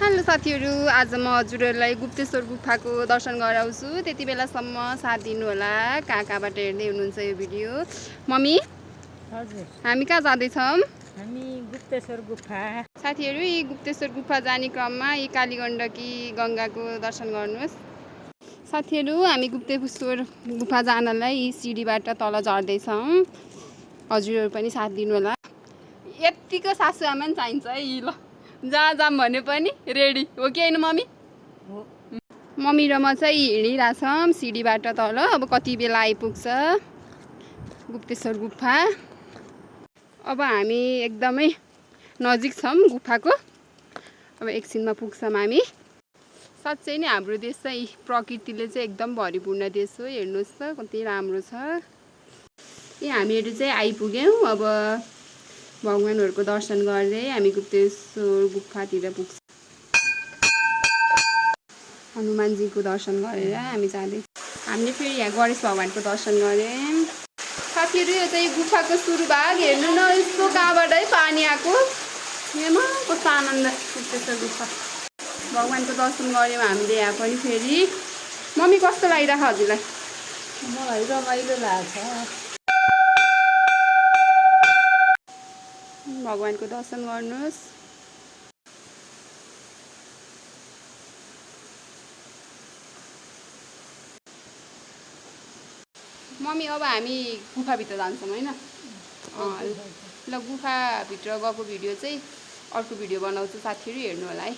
Hello साथीहरू, आज म हजुरहरूलाई गुप्तेश्वर गुफाको दर्शन गराउँछु। त्यति बेलासम्म साथ दिनु होला। कहाँबाट हेर्दै हुनुहुन्छ यो भिडियो। मम्मी, हजुर हामी कहाँ जाँदैछौँ? हामी गुप्तेश्वर गुफा। साथीहरू, यी गुप्तेश्वर गुफा जाने क्रममा यी कालीगण्डकी गङ्गाको दर्शन गर्नुहोस्। साथीहरू, हामी गुप्तेश्वर गुफा जानलाई यी सिडीबाट तल झर्दैछौँ। हजुरहरू पनि साथ दिनु होला। यत्तिको सासू आमा पनि चाहिन्छ है। ल, जहाँ जाऊँ भने पनि रेडी हो कि होइन मम्मी? मम्मी र म चाहिँ हिँडिरहेछौँ सिडीबाट तल। अब कति बेला आइपुग्छ गुप्तेश्वर गुफा। अब हामी एकदमै नजिक छौँ गुफाको। अब एकछिनमा पुग्छौँ हामी। साँच्चै नै हाम्रो देश चाहिँ प्रकृतिले चाहिँ एकदम भरिपूर्ण देश हो। हेर्नुहोस् त कति राम्रो छ। हामीहरू चाहिँ आइपुग्यौँ। अब भगवान्हरूको दर्शन गर्दै हामी गुप्तेश्वर गुफातिर पुग्छौँ। हनुमानजीको दर्शन गरेर हामी जाँदैछौँ। हामीले फेरि यहाँ गणेश भगवान्को दर्शन गऱ्यौँ। साथीहरू, यो चाहिँ गुफाको सुरु भाग। हेर्नु न, यस्तो कहाँबाटै पानी आएको। यहाँ कस्तो आनन्द। गुप्तेश्वर गुफा भगवान्को दर्शन गऱ्यौँ हामीले यहाँ पनि। फेरि मम्मी कस्तो लागिरहेको हजुरलाई? मलाई रमाइलो लाग्छ। भगवान्को दर्शन गर्नुहोस्। मम्मी, अब हामी गुफाभित्र जान्छौँ होइन? ल, गुफाभित्र गएको भिडियो चाहिँ अर्को भिडियो बनाउँछु। साथीहरू हेर्नु होला है।